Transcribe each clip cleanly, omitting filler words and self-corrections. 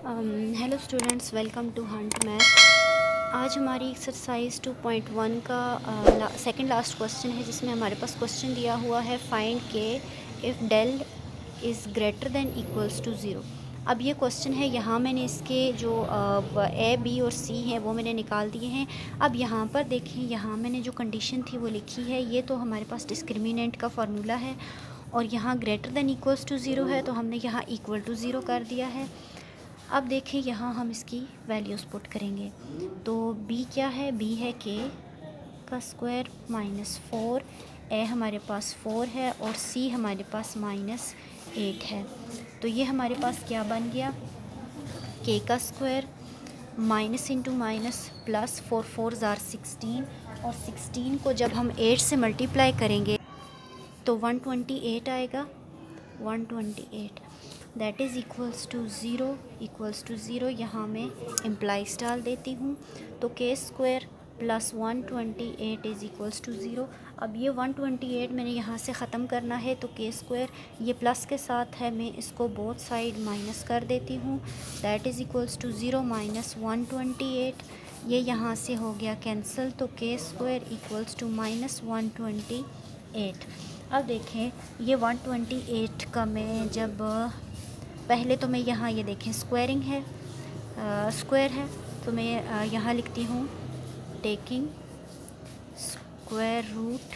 Hello students, welcome to Hunt Math. आज हमारी exercise 2.1 का सेकंड लास्ट क्वेश्चन है, जिसमें हमारे पास क्वेश्चन दिया हुआ है find k if del is greater than equals to zero. अब ये क्वेश्चन है, यहाँ मैंने इसके जो ए बी और सी हैं वो मैंने निकाल दिए हैं। अब यहाँ पर देखें, यहाँ मैंने जो कंडीशन थी वो लिखी है। ये तो हमारे पास डिस्क्रिमिनेंट का फार्मूला है और यहाँ greater than equals to zero है, तो हमने यहाँ इक्वल टू ज़ीरो कर दिया है। अब देखिए, यहाँ हम इसकी वैल्यूज़ पुट करेंगे। तो b क्या है? b है k का स्क्वायर माइनस 4। a हमारे पास 4 है और c हमारे पास माइनस 8 है। तो ये हमारे पास क्या बन गया? k का square minus into minus plus 4 4 ज़ार 16, और 16 को जब हम 8 से मल्टीप्लाई करेंगे तो 128 आएगा। 128 that is equals to zero. यहाँ मैं इम्प्लाइज डाल देती हूँ। तो k square plus 128 is equals to zero. अब ये 128 मैंने यहाँ से ख़त्म करना है, तो के स्क्वायर ये प्लस के साथ है, मैं इसको बोथ साइड माइनस कर देती हूँ। That is equals to zero minus 128। ये यहाँ से हो गया कैंसिल, तो k square equals to minus 128। अब देखें, ये 128 का मैं जब पहले तो मैं यहाँ ये देखें स्क्वायरिंग है, स्क्वायर है, तो मैं यहाँ लिखती हूँ taking square root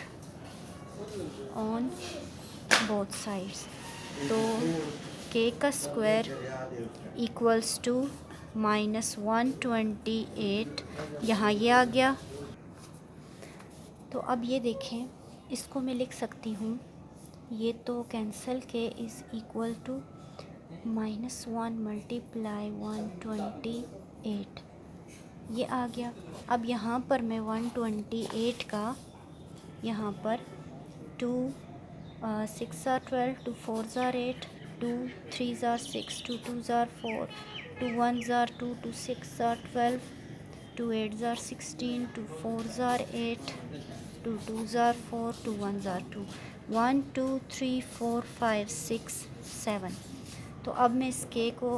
on both sides. तो के का स्क्वायर इक्वल्स टू माइनस 128, यहाँ ये आ गया। तो अब ये देखें, इसको मैं लिख सकती हूँ, ये तो cancel, k is equal to minus 1 multiply 128, ये आ गया। अब यहाँ पर मैं 128 का यहाँ पर 2 6 ज़ार 12, 2 4 ज़ार 8, 2 3 ज़ार 6, 2 2 ज़ार 4, 2 1 ज़ार 2, 2 6 ज़ार 12, 2 8 ज़ार 16, 2 4 ज़ार 8, 2 2 ज़ार 4, 2 1 ज़ार 2, 1 2 3 4 5 6 7। तो अब मैं इस के को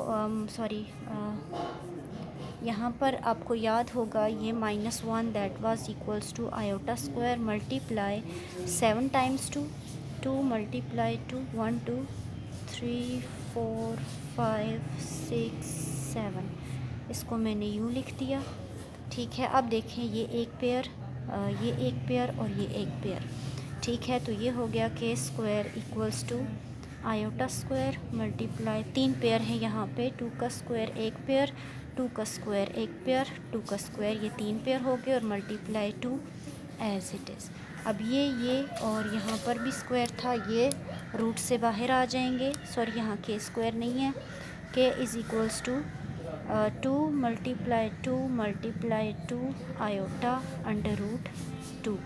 यहाँ पर आपको याद होगा, ये -1 that was equals to iota square multiply 7 times 2, 2 multiply 2, 1 2 3 4 5 6 7। इसको मैंने यूँ लिख दिया, ठीक है। अब देखें, ये एक पेयर, ये एक पेयर और ये एक पेयर, ठीक है। तो ये हो गया k square equals to iota square multiply 3 pair है यहाँ पे, 2 का स्क्वायर एक पेयर, 2 का स्क्वायर एक पेयर, 2 का स्क्वायर, ये 3 पेयर हो गए, और मल्टीप्लाई 2 एज इट इज़। अब ये और यहाँ पर भी स्क्वायर था, ये रूट से बाहर आ जाएंगे। सॉरी, यहाँ के स्क्वायर नहीं है। K is equals to 2 multiply 2 iota under root 2,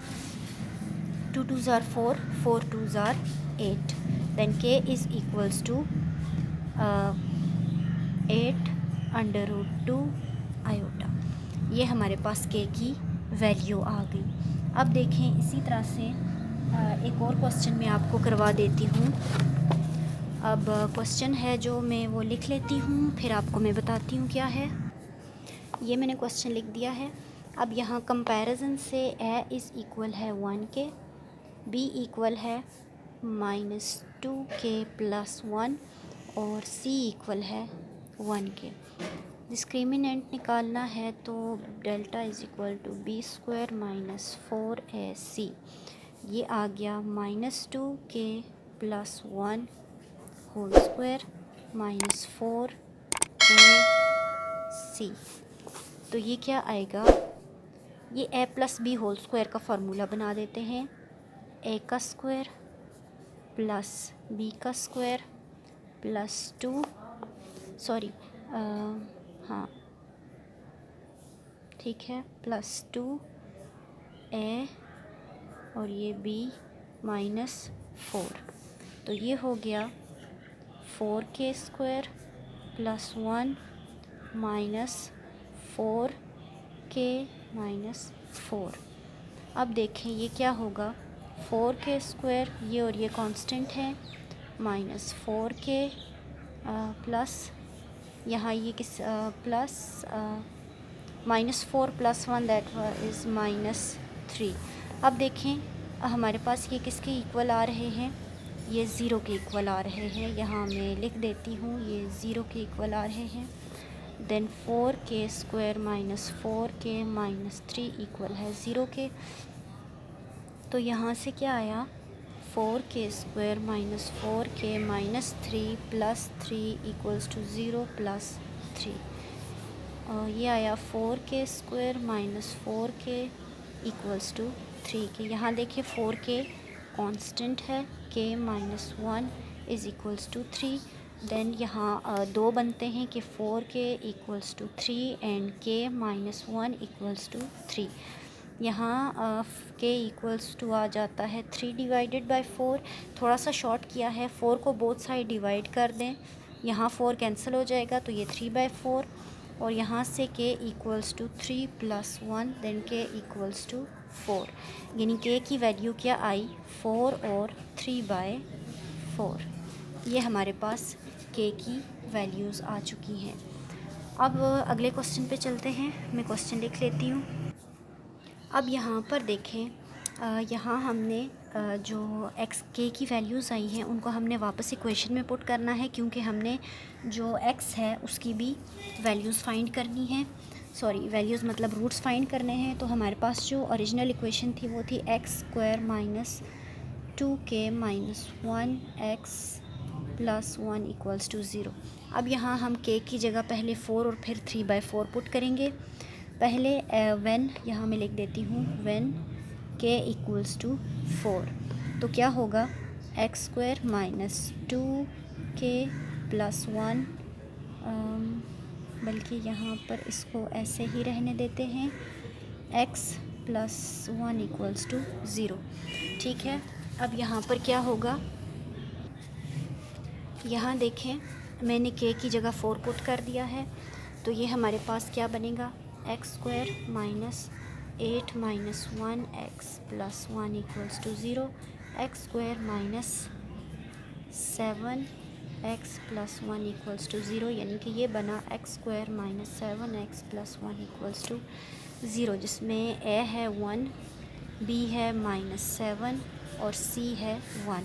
2 2 ज़ार 4, 4 2 ज़ार 8, then k is equals to 8 under root 2 iota. ये हमारे पास k की वैल्यू आ गई। अब देखें, इसी तरह से एक और क्वेश्चन मैं आपको करवा देती हूँ। अब क्वेश्चन है जो मैं वो लिख लेती हूँ, फिर आपको मैं बताती हूँ क्या है। ये मैंने क्वेश्चन लिख दिया है। अब यहाँ कंपैरिजन से a इज़ इक्वल है 1 के, b इक्वल है -2k प्लस 1, और c इक्वल है 1 के। डिस्क्रिमिनेंट निकालना है, तो delta is equal to b square minus 4ac, ये आ गया -2k plus 1 whole square minus 4ac। तो ये क्या आएगा? ये a plus b whole square का फार्मूला बना देते हैं। a का स्क्वायर प्लस b का स्क्वायर प्लस 2, सॉरी हाँ ठीक है, प्लस 2a और ये b माइनस 4। तो ये हो गया 4k square plus 1 minus 4k minus 4। अब देखें, ये क्या होगा? 4k स्क्वायर, ये और ये कांस्टेंट है, माइनस 4k प्लस यहाँ ये किस प्लस -4 + 1 दैट इज़ -3। अब देखें हमारे पास ये किसके इक्वल आ रहे हैं, ये ज़ीरो के इक्वल आ रहे हैं। यहाँ मैं लिख देती हूँ ये ज़ीरो के इक्वल आ रहे हैं। देन 4k² - 4k - 3 इक्वल है ज़ीरो के। तो यहाँ से क्या आया 4k² - 4k - 3 + 3 = 0 + 3। और ये आया 4k² - 4k = 3 के। यहाँ देखिए 4k कांस्टेंट है, k - 1 = 3। देन यहाँ दो बनते हैं कि 4k = 3 एंड k - 1 = 3। यहाँ k = आ जाता है 3/4। थोड़ा सा शॉर्ट किया है, 4 को बोथ साइड डिवाइड कर दें, यहाँ 4 कैंसिल हो जाएगा तो ये 3/4। और यहाँ से k = 3 + 1 देन k = 4, यानी k की वैल्यू क्या आई 4 और 3/4। ये हमारे पास k की वैल्यूज़ आ चुकी हैं। अब अगले क्वेश्चन पे चलते हैं, मैं क्वेश्चन लिख लेती हूँ। अब यहाँ पर देखें, यहाँ हमने जो k की वैल्यूज़ आई हैं उनको हमने वापस इक्वेशन में पुट करना है, क्योंकि हमने जो x है उसकी भी वैल्यूज़ फाइंड करनी है। वैल्यूज़ मतलब रूट्स फाइंड करने हैं। तो हमारे पास जो ओरिजिनल इक्वेशन थी वो थी x² - 2k - 1x + 1 = 0। अब यहाँ हम k की जगह पहले 4 और फिर 3/4 पुट करेंगे। पहले व्हेन यहाँ मैं लिख देती हूँ व्हेन k = 4, तो क्या होगा x² - 2k + 1, बल्कि यहाँ पर इसको ऐसे ही रहने देते हैं, x + 1 = 0। ठीक है, अब यहाँ पर क्या होगा, यहाँ देखें मैंने k की जगह 4 पुट कर दिया है, तो ये हमारे पास क्या बनेगा x² - 8 - 1x + 1 = 0, x² - 7x + 1 = 0, यानी कि ये बना x² - 7x + 1 = 0, जिसमें a है 1, b है -7 और c है 1।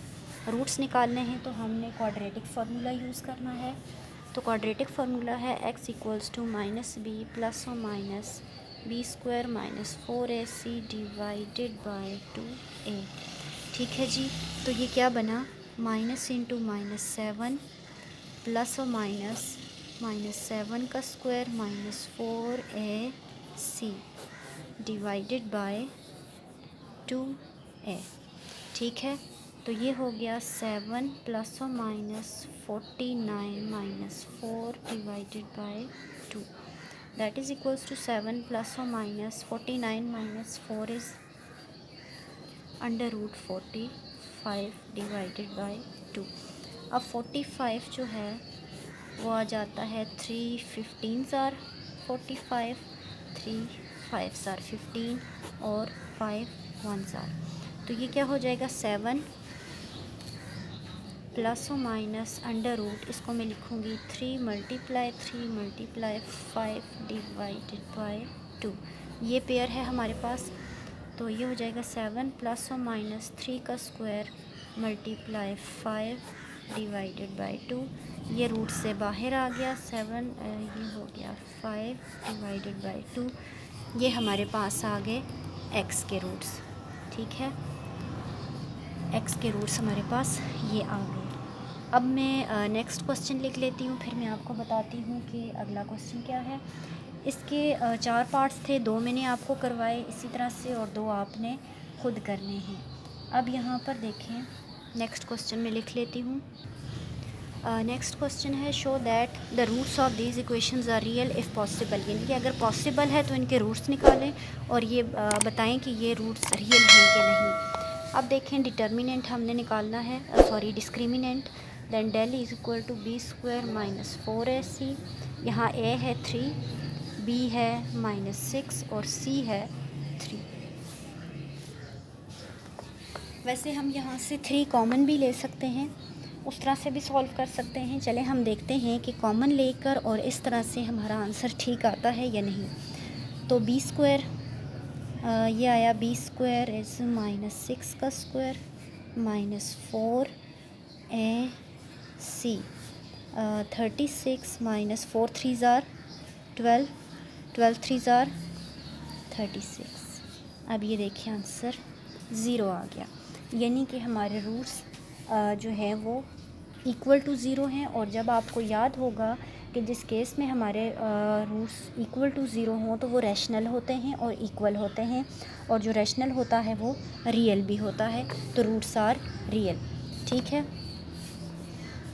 रूट्स निकालने हैं तो हमने क्वाड्रेटिक फार्मूला यूज़ करना है। तो क्वाड्रेटिक फार्मूला है x = -b ± b² - 4ac / 2a। ठीक है जी, तो ये क्या बना -(-7) ± -7 का स्क्वायर -4ac / 2a। ठीक है, तो ये हो गया 7 ± 49 - 4 / 2, that is equals to 7 ± 49 - 4 is √45 / 2। अब 45 जो है वो आ जाता है 3 15s are 45, 3 5s are 15 और 5 1s are। तो ये क्या हो जाएगा 7 ± इसको मैं लिखूँगी 3 × 3 × 5 / 2। ये पेयर है हमारे पास, तो ये हो जाएगा 7 ± 3 का स्क्वायर × 5 / 2। ये रूट से बाहर आ गया 7, ये हो गया 5 / 2। ये हमारे पास आ गए x के रूट्स। ठीक है, x के रूट्स हमारे पास ये आ गए। अब मैं नेक्स्ट क्वेश्चन लिख लेती हूँ, फिर मैं आपको बताती हूँ कि अगला क्वेश्चन क्या है। इसके 4 पार्ट्स थे, 2 मैंने आपको करवाए इसी तरह से और 2 आपने खुद करने हैं। अब यहाँ पर देखें, नेक्स्ट क्वेश्चन में लिख लेती हूँ। नेक्स्ट क्वेश्चन है show that the roots of these equations are real if possible, यानी कि अगर पॉसिबल है तो इनके रूट्स निकालें और ये बताएं कि ये रूट्स रियल हैं कि नहीं। अब देखें डिटर्मिनेंट हमने निकालना है, discriminant. Then del is equal to b² - 4ac। यहाँ a है 3, b है -6 और c है 3। वैसे हम यहाँ से 3 कॉमन भी ले सकते हैं, उस तरह से भी सॉल्व कर सकते हैं। चले हम देखते हैं कि कॉमन लेकर और इस तरह से हमारा आंसर ठीक आता है या नहीं। तो बी स्क्वायर, ये आया बी स्क्वायर इज़ -6 का स्क्वायर -4 ए सी, 36 -4 3 ज़ार 12, 12 3 ज़ार 36। अब ये देखिए आंसर 0 आ गया, यानी कि हमारे रूट्स जो हैं वो इक्वल टू ज़ीरो हैं। और जब आपको याद होगा कि जिस केस में हमारे रूट्स इक्वल टू ज़ीरो हों तो वो रैशनल होते हैं और इक्वल होते हैं, और जो रैशनल होता है वो रियल भी होता है, तो रूट्स आर रियल। ठीक है,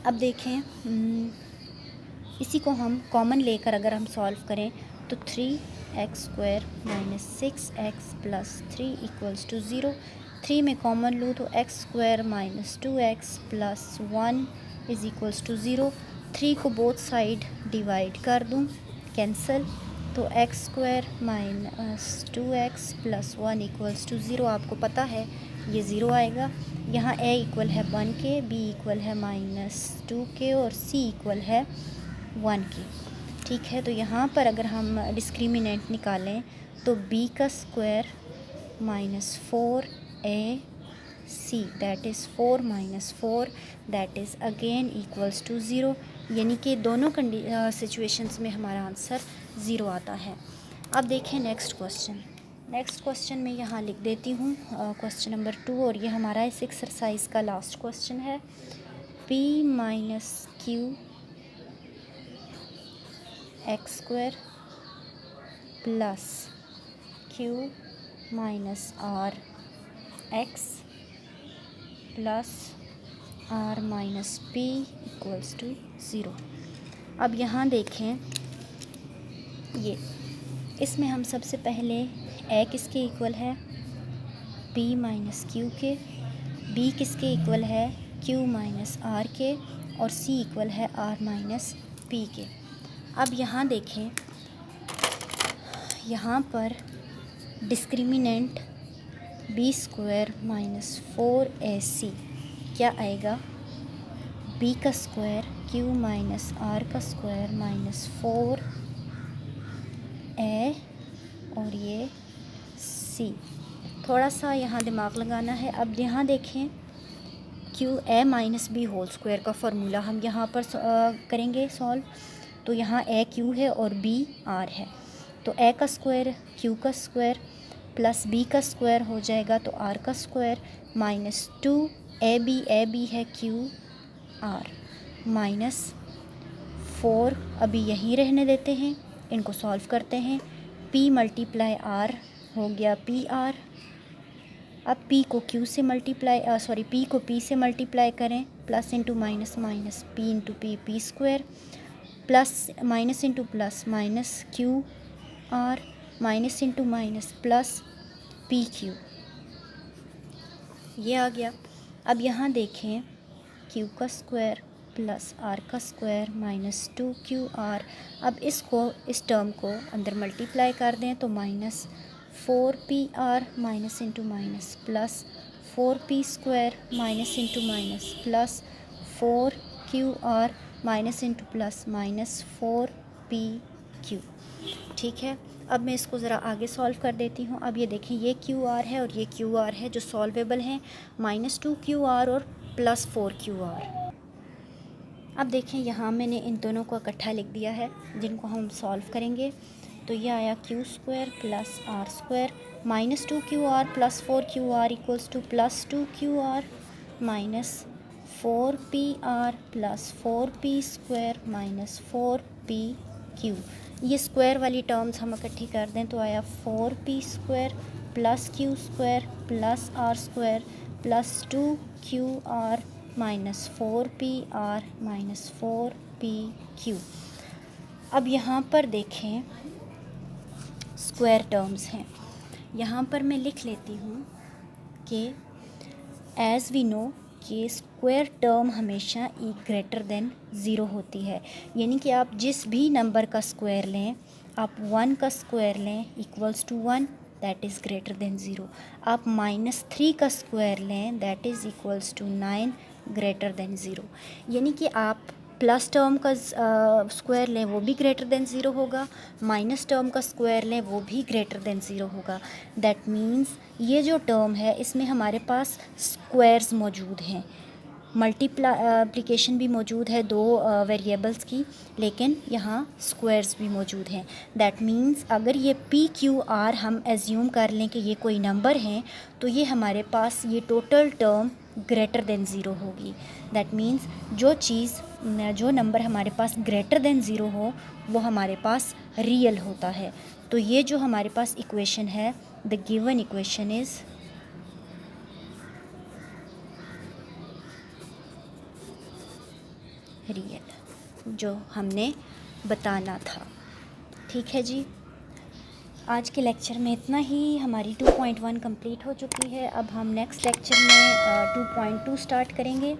अब देखें इसी को हम कॉमन लेकर अगर हम सॉल्व करें तो 3x² -6x + 3 = 0। 3 में कॉमन लूँ तो x² - 2x + 1 = 0। 3 को बोथ साइड डिवाइड कर दूँ, कैंसल, तो x² - 2x + 1 = 0। आपको पता है ये 0 आएगा। यहाँ a इक्वल है 1 के, b इक्वल है -2 के और c इक्वल है 1 के। ठीक है, तो यहाँ पर अगर हम डिस्क्रिमिनेंट निकालें तो b का square -4ac that is 4 - 4 that is again equals to 0, यानी कि दोनों सिचुएशंस में हमारा आंसर 0 आता है। अब देखें नेक्स्ट क्वेश्चन। नेक्स्ट क्वेश्चन में यहाँ लिख देती हूँ क्वेश्चन नंबर 2, और ये हमारा इस एक्सरसाइज का लास्ट क्वेश्चन है। p - q x² + q - r x + r - p = 0। अब यहाँ देखें, ये इसमें हम सबसे पहले a किसके इक्वल है, p - q के, b किसके इक्वल है, q - r के, और c इक्वल है r - p के। अब यहाँ देखें, यहाँ पर डिस्क्रिमिनेंट b² - 4ac क्या आएगा, b का स्क्वायर q - r का स्क्वायर -4a और ये c। थोड़ा सा यहाँ दिमाग लगाना है। अब यहाँ देखें a - b होल स्क्वायर का फार्मूला हम यहाँ पर करेंगे सॉल्व। तो यहाँ a q है और b r है, तो a का स्क्वायर q का स्क्वायर प्लस b का स्क्वायर हो जाएगा, तो r का स्क्वायर -2 a b है q r -4 अभी यहीं रहने देते हैं, इनको सॉल्व करते हैं। p × r हो गया p r। अब p को q से p को p से मल्टीप्लाई करें, plus into minus minus p into p square, plus minus into plus minus q r, minus into minus plus p q, ये आ गया। अब यहाँ देखें q का स्क्वायर प्लस r का स्क्वायर -2qr। अब इस टर्म को अंदर मल्टीप्लाई कर दें तो -4pr minus into minus plus 4p² minus into minus plus 4qr minus into plus -4pq। ठीक है, अब मैं इसको ज़रा आगे सॉल्व कर देती हूँ। अब ये देखें, ये QR है और ये QR है जो सॉल्वेबल हैं, -2QR और +4QR। अब देखें यहाँ मैंने इन दोनों को इकट्ठा लिख दिया है, जिनको हम सॉल्व करेंगे। तो ये आया q² + r² -2QR + 4QR = +2QR -4PR + 4p² -4pq। ये स्क्वायर वाली टर्म्स हम इकट्ठी कर दें तो आया 4p² + q² + r² + 2QR -4PR -4pq। अब यहाँ पर देखें स्क्वायर टर्म्स हैं, यहाँ पर मैं लिख लेती हूँ कि एज़ वी नो कि स्क्वायर टर्म हमेशा > 0 होती है, यानी कि आप जिस भी नंबर का स्क्वायर लें, आप 1 का स्क्वायर लें = 1 दैट इज़ > 0। आप -3 का स्क्वायर लें that is = 9 greater than zero, यानी कि आप प्लस टर्म का स्क्वायर लें वो भी ग्रेटर देन ज़ीरो होगा, माइनस टर्म का स्क्वायर लें वो भी ग्रेटर देन ज़ीरो होगा। दैट मीन्स ये जो टर्म है इसमें हमारे पास स्क्वायर्स मौजूद हैं, मल्टीप्लिकेशन भी मौजूद है दो वेरिएबल्स की, लेकिन यहाँ स्क्वायर्स भी मौजूद हैं। दैट मीन्स अगर ये पी क्यू आर हम एज्यूम कर लें कि ये कोई नंबर हैं, तो ये हमारे पास ये total term greater than zero होगी। दैट मीन्स जो नंबर हमारे पास ग्रेटर देन ज़ीरो हो वो हमारे पास रियल होता है। तो ये जो हमारे पास इक्वेशन है, the given equation is real, जो हमने बताना था। ठीक है जी, आज के लेक्चर में इतना ही। हमारी 2.1 कंप्लीट हो चुकी है। अब हम नेक्स्ट लेक्चर में 2.2 स्टार्ट करेंगे।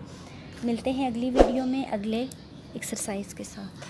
मिलते हैं अगली वीडियो में अगले एक्सरसाइज के साथ।